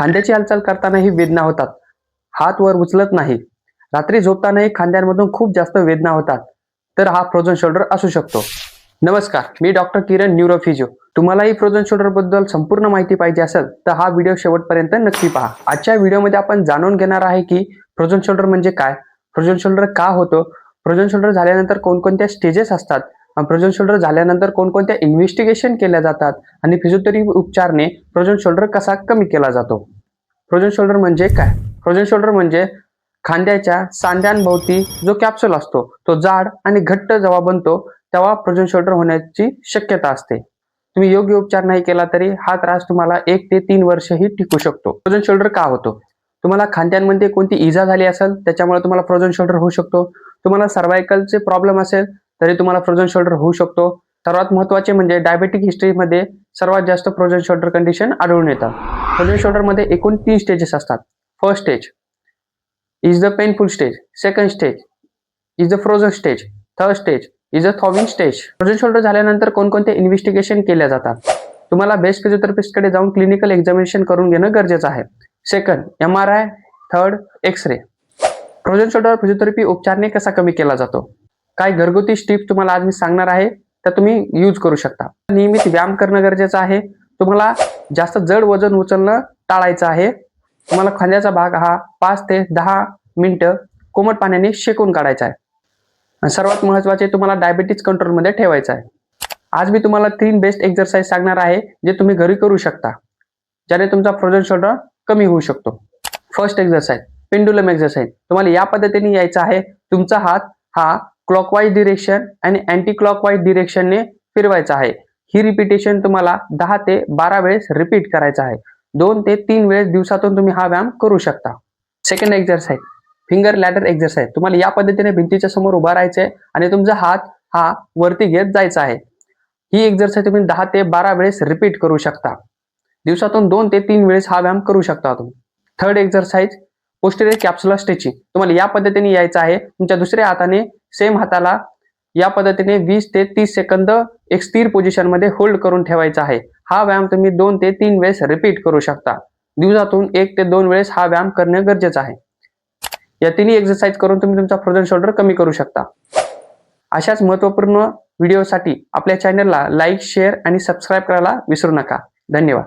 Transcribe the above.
खांद्याची हालचाल करतानाही वेदना होतात. हात वर उचलत नाही. रात्री झोपतानाही खांद्यांमधून खूप जास्त वेदना होतात. तर हा फ्रोझन शोल्डर असू शकतो. नमस्कार, मी डॉक्टर किरण, न्यूरोफिजिओ. तुम्हालाही फ्रोझन शोल्डर बद्दल संपूर्ण माहिती पाहिजे असेल तर हा व्हिडिओ शेवटपर्यंत नक्की पहा. आजच्या व्हिडिओमध्ये आपण जाणून घेणार आहे की फ्रोझन शोल्डर म्हणजे काय, फ्रोझन शोल्डर का होतो, फ्रोझन शोल्डर झाल्यानंतर कोणकोणत्या स्टेजेस असतात, फ्रोझन शोल्डर झाल्यानंतर कोणकोणत्या इन्व्हेस्टिगेशन केल्या जातात आणि फिजिओथेरपी उपचाराने फ्रोझन शोल्डर कसा कमी केला जातो. फ्रोझन शोल्डर म्हणजे काय? फ्रोझन शोल्डर म्हणजे खांद्याच्या सांध्यांभोवती जो कॅप्सूल असतो तो जाड आणि घट्ट जेव्हा बनतो तेव्हा फ्रोझन शोल्डर होण्याची शक्यता असते. तुम्ही योग्य उपचार नाही केला तरी हा त्रास तुम्हाला 1 ते 3 वर्षही टिकू शकतो. फ्रोझन शोल्डर का होतो? तुम्हाला खांद्यांमध्ये कोणती इजा झाली असेल त्याच्यामुळे तुम्हाला फ्रोझन शोल्डर होऊ शकतो. तुम्हाला सर्व्हायकलचे प्रॉब्लेम असेल तरी तुम्हाला फ्रोझन शोल्डर होऊ शकतो. सर्वात महत्त्वाचे म्हणजे डायबेटिक हिस्ट्रीमध्ये सर्वात जास्त फ्रोझन शोल्डर कंडिशन आढळून येतात. फ्रोझन शोल्डरमध्ये एकूण 3 स्टेजेस असतात. First stage is the painful stage, second stage is the frozen stage, third stage is a thawing stage. Frozen shoulder झाल्यानंतर कोणकोणते इन्व्हेस्टिगेशन केल्या जातात? तुम्हाला बेस्ट फिजिओथेरपिस्टकडे जाऊन क्लिनिकल एक्झामिनेशन करून घेणं गरजेचं आहे. Second MRI, third X ray. Frozen shoulder physiotherapy उपचाराने कसा कमी केला जातो? काय घरगुती टिप्स तुम्हाला आज मी सांगणार आहे त्या तुम्ही यूज करू शकता. नियमित व्यायाम करणं गरजेचं आहे. तुम्हाला जास्त जड वजन उचलणं टाळायचं आहे. तुम्हाला खांद्याचा भाग हा 5 ते 10 मिनिटं कोमट पाण्याने शेकून काढायचा आहे. आणि सर्वात महत्त्वाचे तुम्हाला डायबिटीज कंट्रोलमध्ये ठेवायचं आहे. आज मी तुम्हाला 3 बेस्ट एक्सरसाइज सांगणार आहे जे तुम्ही घरी करू शकता ज्याने तुमचा फ्रोझन शोल्डर कमी होऊ शकतो. First exercise pendulum exercise. तुम्हाला या पद्धतीने यायचं आहे. तुमचा हात हा क्लॉकवाईज डिरेक्शन आणि अँटी क्लॉकवाईज डिरेक्शनने फिरवायचा आहे. ही रिपिटेशन तुम्हाला 10 ते 12 वेळेस रिपीट करायचं आहे. 2 ते 3 वेळेस दिवसातून तुम्ही हा व्यायाम करू शकता. Second exercise finger ladder exercise. तुम्हाला या पद्धतीने भिंतीच्या समोर उभा राहायचे आणि तुमचा हात हा वरती घेत जायचा आहे. ही एक्सरसाइज तुम्ही 10 ते 12 वेळेस रिपीट करू शकता. दिवसातून 2 ते 3 वेळेस हा व्यायाम करू शकता तुम्ही. Third exercise posterior capsular stretching. तुम्हाला या पद्धतीने यायचं आहे. तुमच्या दुसऱ्या हाताने सेम हाताला या पद्धतीने 20 ते 30 सेकंद एक स्थिर पोझिशनमध्ये होल्ड करून ठेवायचा आहे. हा व्यायाम तुम्ही 2 ते 3 वेळेस रिपीट करू शकता. दिवसातून 1 ते 2 वेळेस हा व्यायाम करणे गरजेचं आहे. या तिन्ही एक्सरसाइज करून तुम्ही तुमचा फ्रोझन शोल्डर कमी करू शकता. अशाच महत्त्वपूर्ण व्हिडिओसाठी आपल्या चॅनलला लाईक, शेअर आणि सबस्क्राईब करायला विसरू नका. धन्यवाद.